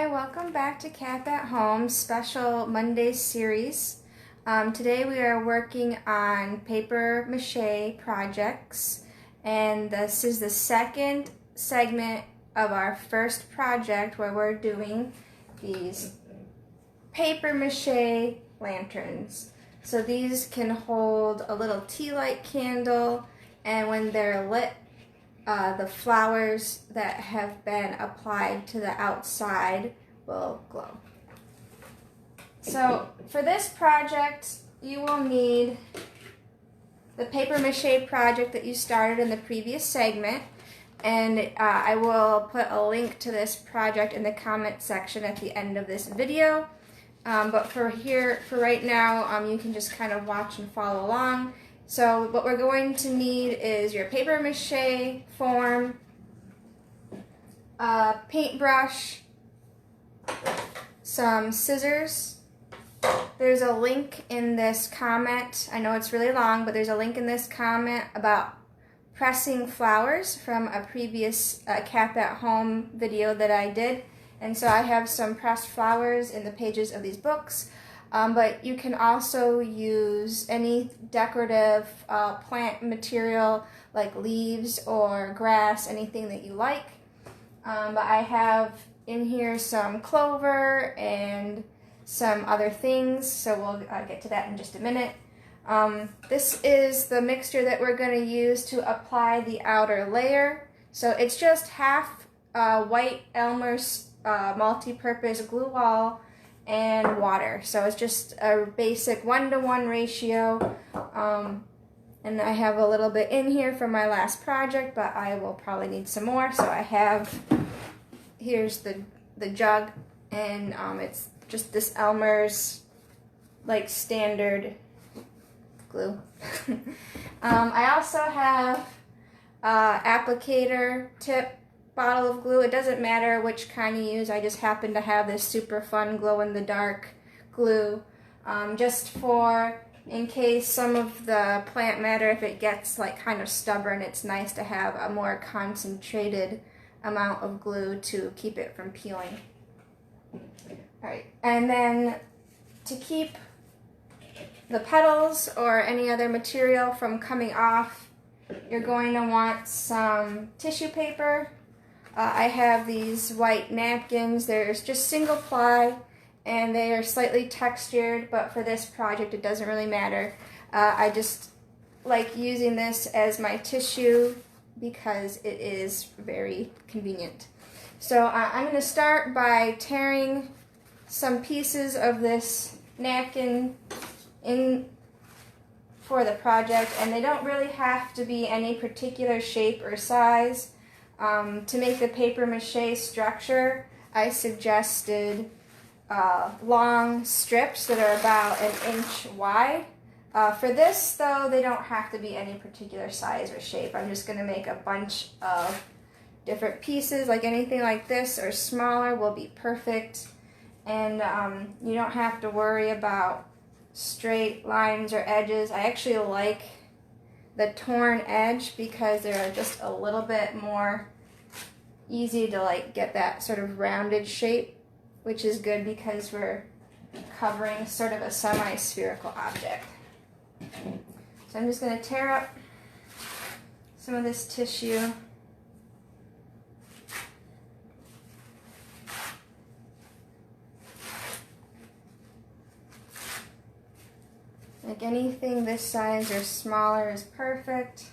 Hi, welcome back to Cap at Home special Monday series. Today we are working on paper mache projects, and this is the second segment of our first project where we're doing these paper mache lanterns. So these can hold a little tea light candle, and when they're lit, the flowers that have been applied to the outside will glow. So for this project, you will need the paper mache project that you started in the previous segment, and I will put a link to this project in the comment section at the end of this video. But for right now, you can just kind of watch and follow along. So what we're going to need is your paper mache form, a paintbrush, some scissors. There's a link in this comment. I know it's really long, but there's a link in this comment about pressing flowers from a previous Cap at Home video that I did. And so I have some pressed flowers in the pages of these books. But you can also use any decorative plant material like leaves or grass, anything that you like. But I have in here some clover and some other things, so we'll get to that in just a minute. This is the mixture that we're going to use to apply the outer layer. So it's just half white Elmer's multi-purpose glue wall and water. So it's just a basic 1-to-1 ratio. And I have a little bit in here from my last project, but I will probably need some more. So I have, here's the jug, and it's just this Elmer's like standard glue. I also have applicator tip bottle of glue. It doesn't matter which kind you use. I just happen to have this super fun glow-in-the-dark glue, just for in case some of the plant matter, if it gets like kind of stubborn, it's nice to have a more concentrated amount of glue to keep it from peeling. Alright, and then to keep the petals or any other material from coming off, you're going to want some tissue paper. I have these white napkins. They're just single ply and they are slightly textured, but for this project it doesn't really matter. I just like using this as my tissue because it is very convenient. So I'm going to start by tearing some pieces of this napkin in for the project, and they don't really have to be any particular shape or size. To make the paper mache structure, I suggested long strips that are about 1 inch wide. For this, though, they don't have to be any particular size or shape. I'm just going to make a bunch of different pieces, like anything like this or smaller will be perfect. And you don't have to worry about straight lines or edges. I actually like the torn edge because they're just a little bit more easy to like get that sort of rounded shape, which is good because we're covering sort of a semi-spherical object. So I'm just going to tear up some of this tissue. Like anything this size or smaller is perfect.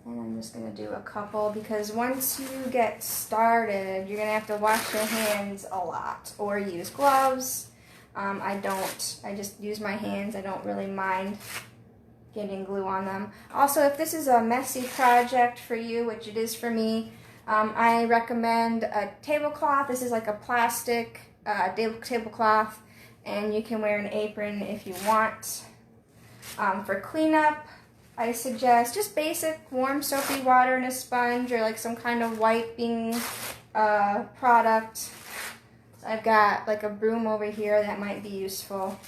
And I'm just going to do a couple because once you get started, you're going to have to wash your hands a lot or use gloves. I don't. I just use my hands. I don't really mind getting glue on them. Also, if this is a messy project for you, which it is for me, I recommend a tablecloth. This is like a plastic tablecloth, and you can wear an apron if you want. For cleanup, I suggest just basic warm soapy water and a sponge or like some kind of wiping product. So I've got like a broom over here that might be useful.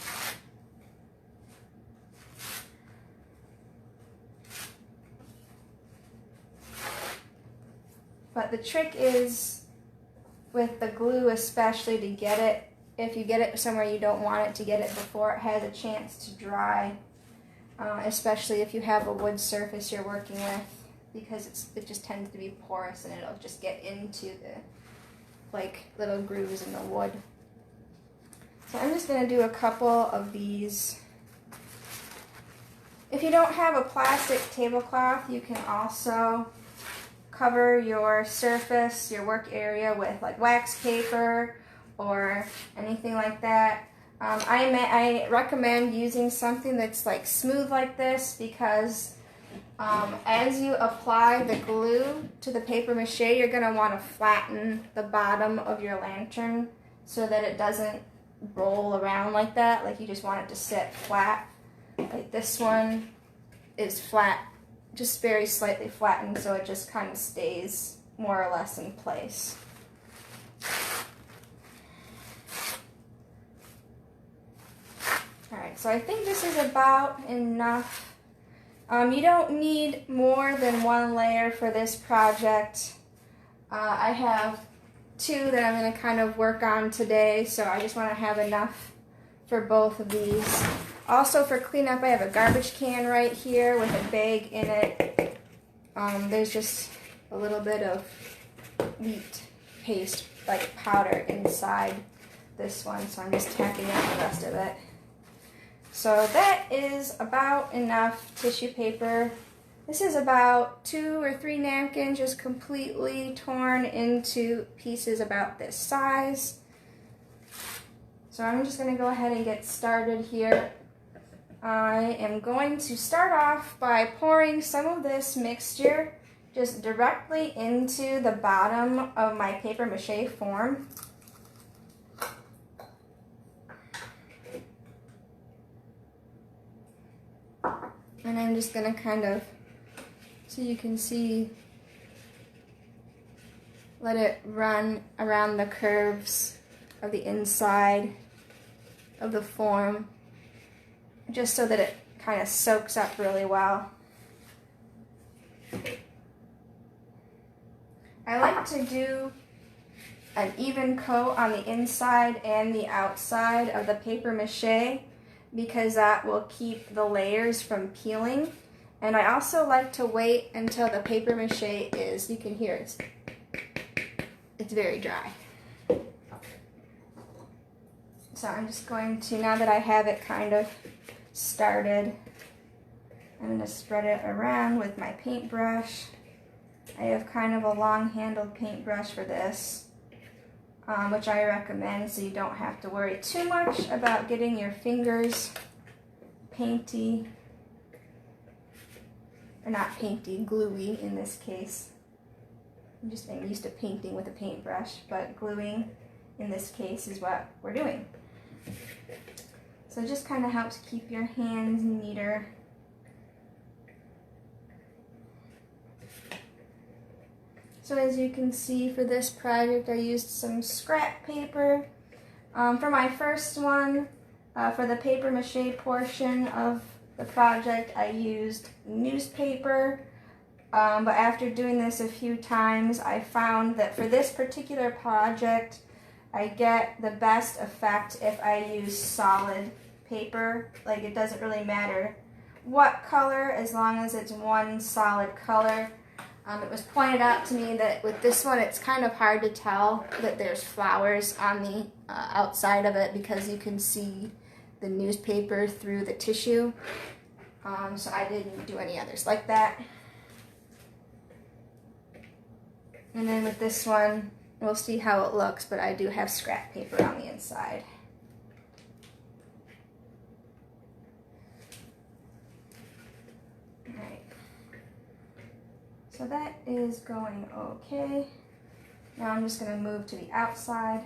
But the trick is with the glue, especially to get it, if you get it somewhere you don't want it, to get it before it has a chance to dry, especially if you have a wood surface you're working with, because it just tends to be porous and it'll just get into the like little grooves in the wood. So I'm just going to do a couple of these. If you don't have a plastic tablecloth, you can also cover your surface, your work area, with like wax paper or anything like that. I recommend using something that's like smooth like this, because as you apply the glue to the paper mache, you're going to want to flatten the bottom of your lantern so that it doesn't roll around like that. Like, you just want it to sit flat. Like this one is flat, just very slightly flattened, so it just kind of stays more or less in place. Alright, so I think this is about enough. You don't need more than one layer for this project. I have two that I'm going to kind of work on today, so I just want to have enough for both of these. Also, for cleanup, I have a garbage can right here with a bag in it. There's just a little bit of wheat paste, like powder, inside this one, so I'm just tapping out the rest of it. So that is about enough tissue paper. This is about 2 or 3 napkins just completely torn into pieces about this size. So I'm just going to go ahead and get started here. I am going to start off by pouring some of this mixture just directly into the bottom of my paper mache form. And I'm just going to kind of, so you can see, let it run around the curves of the inside of the form, just so that it kind of soaks up really well. I like to do an even coat on the inside and the outside of the paper mache, because that will keep the layers from peeling. And I also like to wait until the paper mache is, you can hear it's very dry. So I'm just going to, now that I have it kind of started, I'm going to spread it around with my paintbrush. I have kind of a long-handled paintbrush for this, which I recommend, so you don't have to worry too much about getting your fingers painty, or not painty, gluey in this case. I'm just used to painting with a paintbrush, but gluing in this case is what we're doing. So it just kind of helps keep your hands neater. So as you can see, for this project I used some scrap paper. For my first one, for the paper mache portion of the project, I used newspaper. But after doing this a few times, I found that for this particular project, I get the best effect if I use solid paper. Like, it doesn't really matter what color, as long as it's one solid color. It was pointed out to me that with this one, it's kind of hard to tell that there's flowers on the outside of it, because you can see the newspaper through the tissue. So I didn't do any others like that. And then with this one, we'll see how it looks, but I do have scrap paper on the inside. Alright. So that is going okay. Now I'm just going to move to the outside.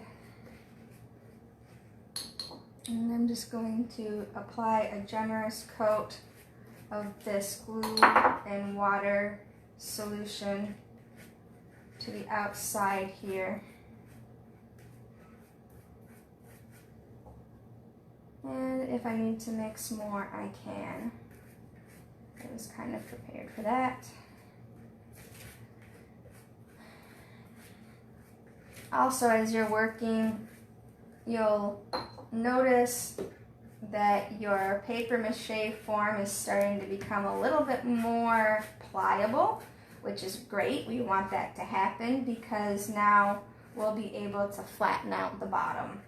And I'm just going to apply a generous coat of this glue and water solution to the outside here. And if I need to mix more, I can. I was kind of prepared for that. Also, as you're working, you'll notice that your paper mache form is starting to become a little bit more pliable, which is great. We want that to happen because now we'll be able to flatten out the bottom.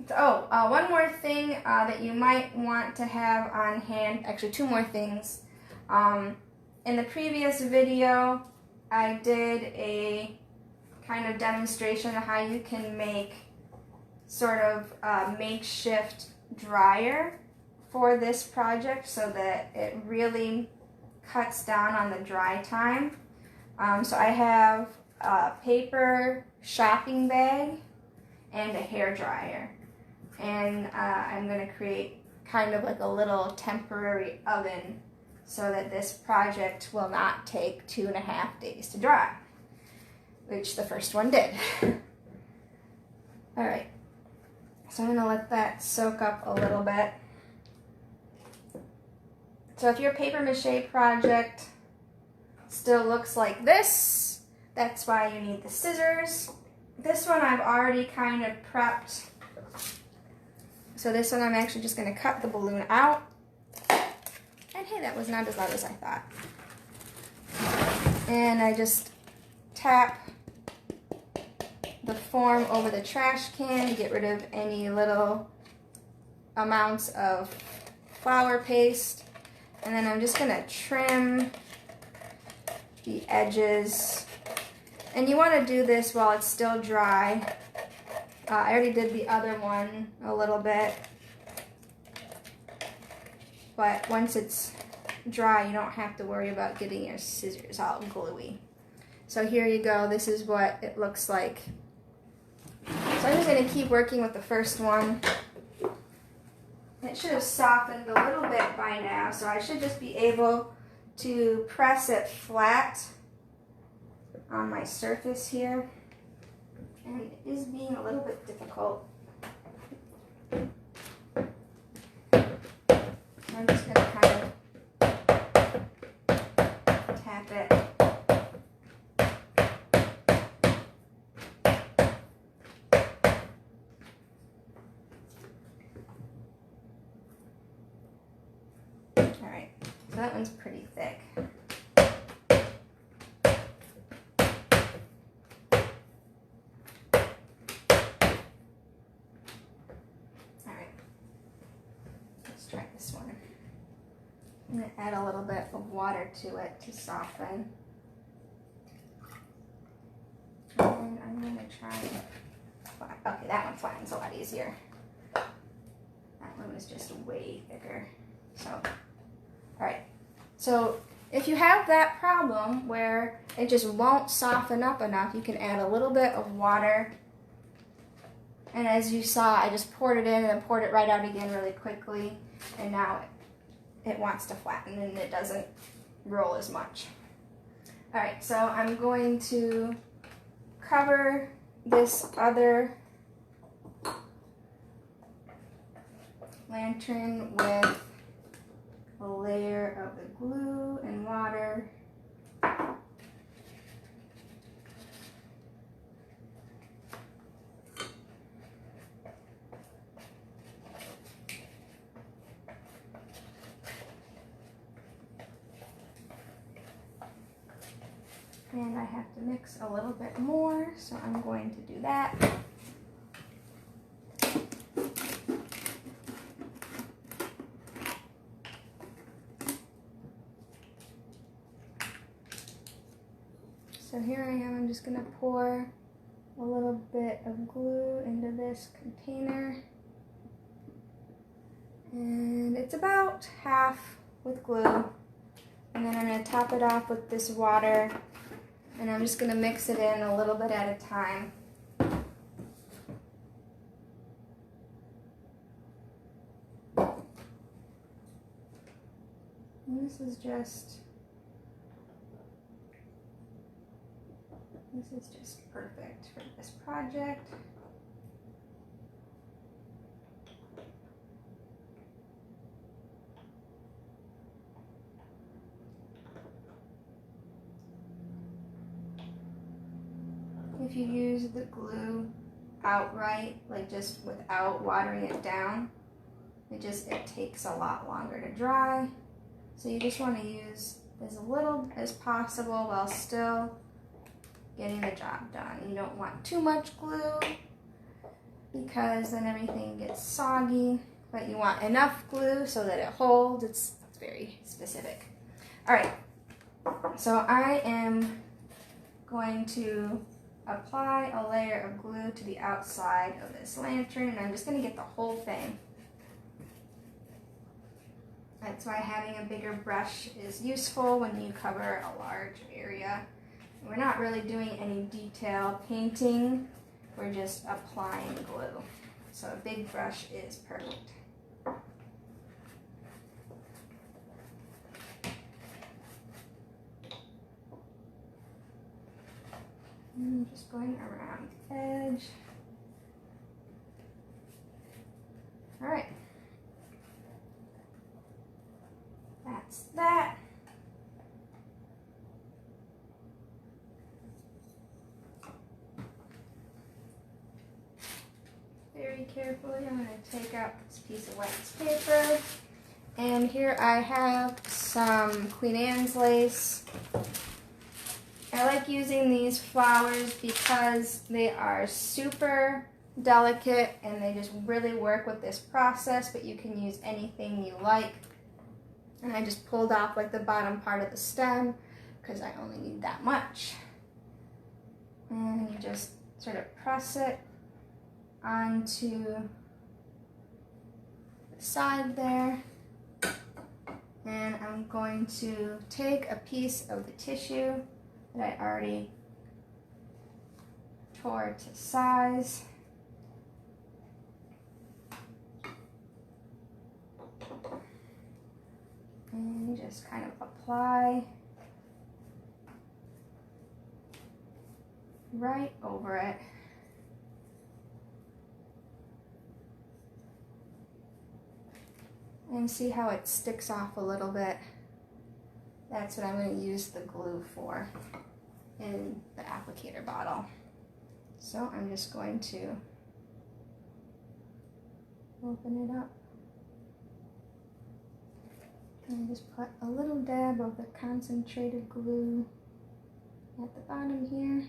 One more thing that you might want to have on hand, actually two more things. In the previous video, I did a kind of demonstration of how you can make sort of a makeshift dryer for this project so that it really cuts down on the dry time. So I have a paper shopping bag and a hair dryer. And I'm going to create kind of like a little temporary oven so that this project will not take 2.5 days to dry, which the first one did. All right, so I'm going to let that soak up a little bit. So if your paper mache project still looks like this, that's why you need the scissors. This one I've already kind of prepped. So this one I'm actually just going to cut the balloon out. And hey, that was not as loud as I thought. And I just tap the form over the trash can to get rid of any little amounts of flour paste. And then I'm just going to trim the edges. And you want to do this while it's still dry. I already did the other one a little bit, but once it's dry, you don't have to worry about getting your scissors all gluey. So here you go, this is what it looks like. So I'm just going to keep working with the first one. It should have softened a little bit by now, so I should just be able to press it flat on my surface here. And it is being a little bit difficult. So I'm just going to kind of tap it. All right, so that one's pretty thick. Try this one. I'm going to add a little bit of water to it to soften. And I'm going to try, okay, that one flattens a lot easier. That one was just way thicker. So, all right. So if you have that problem where it just won't soften up enough, you can add a little bit of water. And as you saw, I just poured it in and then poured it right out again really quickly. And now it wants to flatten and it doesn't roll as much. All right, so I'm going to cover this other lantern with a layer of the glue and water. And I have to mix a little bit more, so I'm going to do that. So here I am, I'm just going to pour a little bit of glue into this container. And it's about half with glue. And then I'm going to top it off with this water. And I'm just going to mix it in a little bit at a time. And this is just perfect for this project. if you use the glue outright, like just without watering it down, it takes a lot longer to dry. So you just want to use as little as possible while still getting the job done. You don't want too much glue because then everything gets soggy, but you want enough glue so that it holds. It's very specific. All right, so I am going to apply a layer of glue to the outside of this lantern, and I'm just going to get the whole thing. That's why having a bigger brush is useful when you cover a large area. We're not really doing any detail painting, we're just applying glue. So a big brush is perfect. And just going around the edge. All right. That's that. Very carefully, I'm going to take out this piece of wax paper. And here I have some Queen Anne's lace. I like using these flowers because they are super delicate and they just really work with this process, but you can use anything you like. And I just pulled off like the bottom part of the stem because I only need that much. And you just sort of press it onto the side there. And I'm going to take a piece of the tissue that I already tore to size. And you just kind of apply right over it. And see how it sticks off a little bit. That's what I'm going to use the glue for in the applicator bottle. So I'm just going to open it up and just put a little dab of the concentrated glue at the bottom here.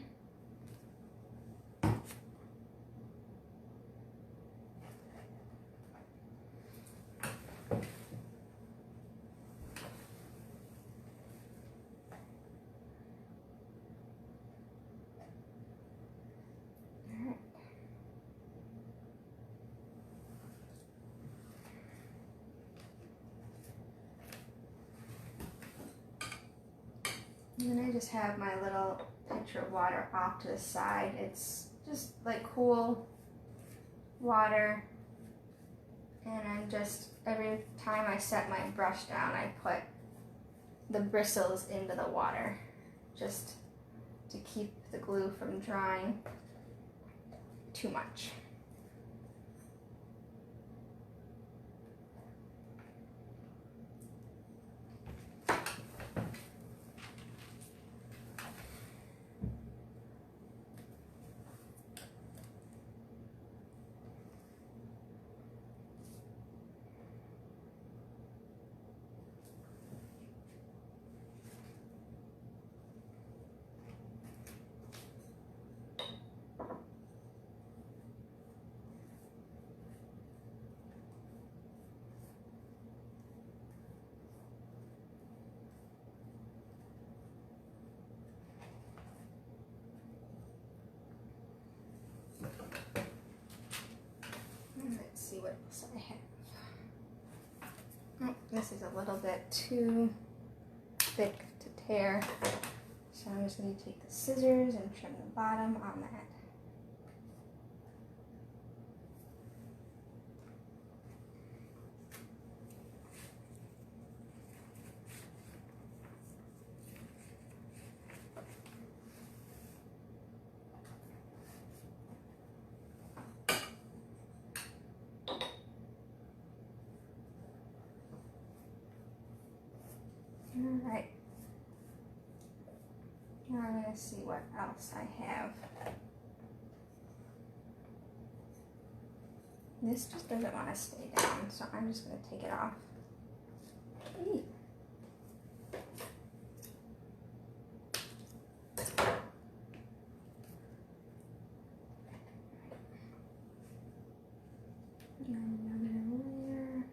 And then I just have my little pitcher of water off to the side. It's just like cool water. And I'm just, every time I set my brush down, I put the bristles into the water just to keep the glue from drying too much. Let's see what else I have. Oh, this is a little bit too thick to tear, so I'm just going to take the scissors and trim the bottom on that. All right. Now I'm going to see what else I have. This just doesn't want to stay down, so I'm just going to take it off. Eee. Another layer.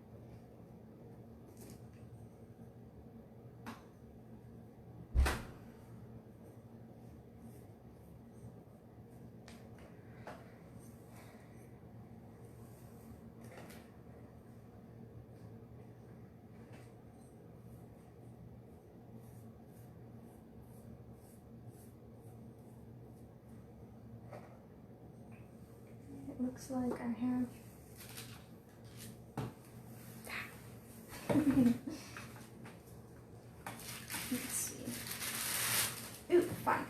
It looks like I have let's see. Ooh, fun.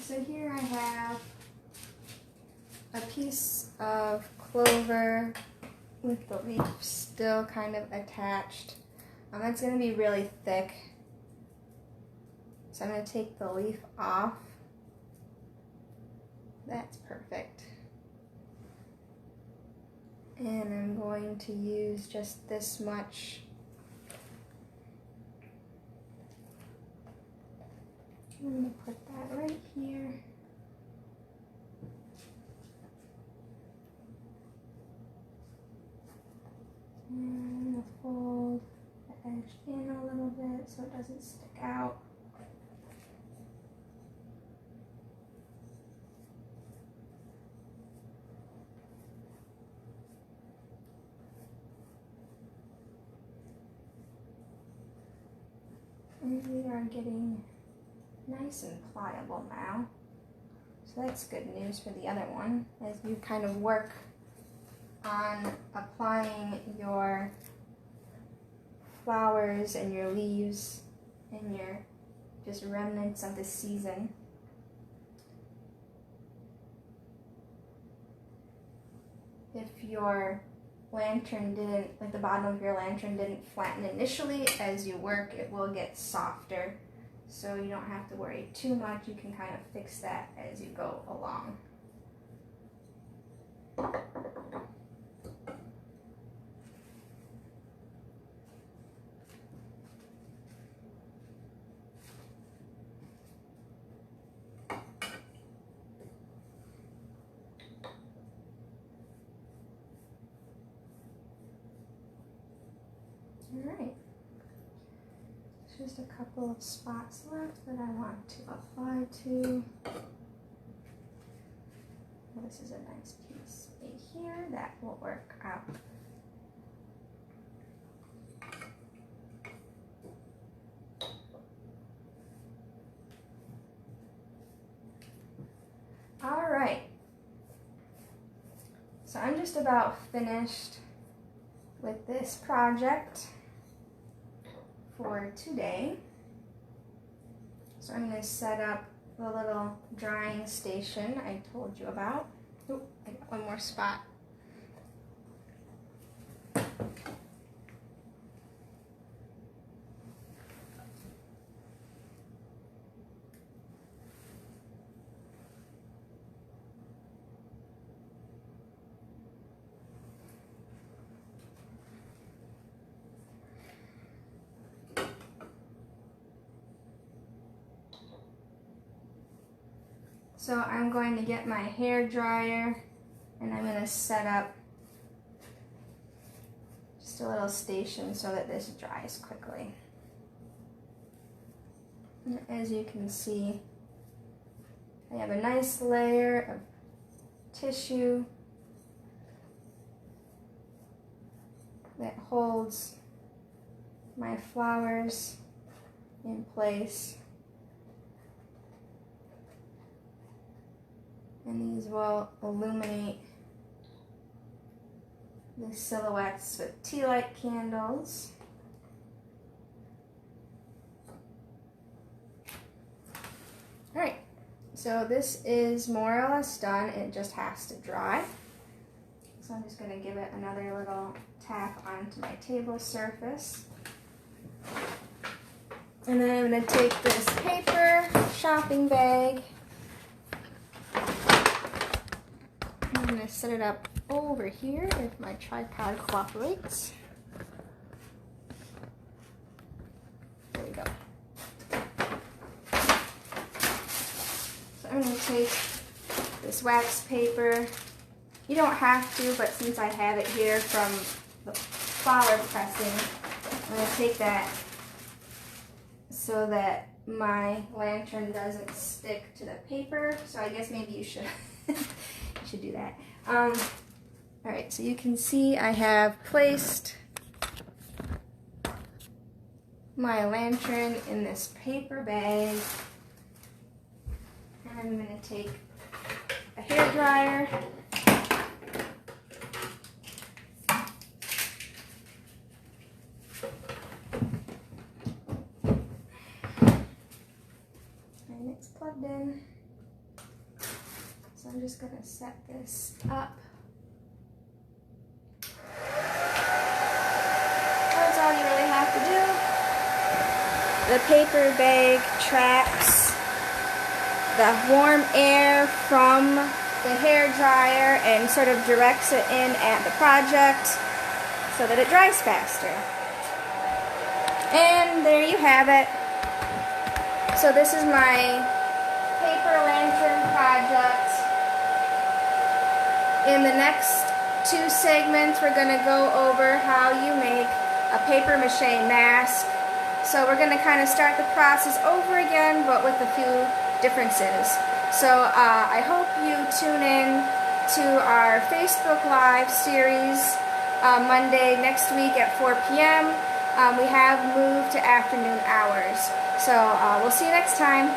So here I have a piece of clover with the leaf still kind of attached. That's going to be really thick. So I'm going to take the leaf off. That's perfect. And I'm going to use just this much. I'm going to put that right here. And I'm going to fold the edge in a little bit so it doesn't stick out. And we are getting nice and pliable now. So that's good news for the other one as you kind of work on applying your flowers and your leaves and your just remnants of the season. If your lantern didn't, like the bottom of your lantern didn't flatten initially, as you work it will get softer. So you don't have to worry too much. You can kind of fix that as you go along. Alright, just a couple of spots left that I want to apply to. This is a nice piece right here that will work out. Alright, so I'm just about finished with this project for today. So I'm going to set up the little drying station I told you about. Oh, I got one more spot. So I'm going to get my hair dryer and I'm going to set up just a little station so that this dries quickly. And as you can see, I have a nice layer of tissue that holds my flowers in place. And these will illuminate the silhouettes with tea light candles. Alright, so this is more or less done. It just has to dry. So I'm just going to give it another little tap onto my table surface. And then I'm going to take this paper shopping bag going to set it up over here if my tripod cooperates. There we go. So I'm going to take this wax paper. You don't have to, but since I have it here from the flower pressing, I'm going to take that so that my lantern doesn't stick to the paper. So I guess maybe you should you should do that. Alright, so you can see I have placed my lantern in this paper bag. And I'm going to take a hairdryer. And it's plugged in. So I'm just going to set this up. That's all you really have to do. The paper bag traps the warm air from the hair dryer and sort of directs it in at the project so that it dries faster. And there you have it. So this is my paper lantern project. In the next 2 segments, we're going to go over how you make a paper mache mask. So we're going to kind of start the process over again, but with a few differences. So I hope you tune in to our Facebook Live series Monday next week at 4 p.m. We have moved to afternoon hours. So we'll see you next time.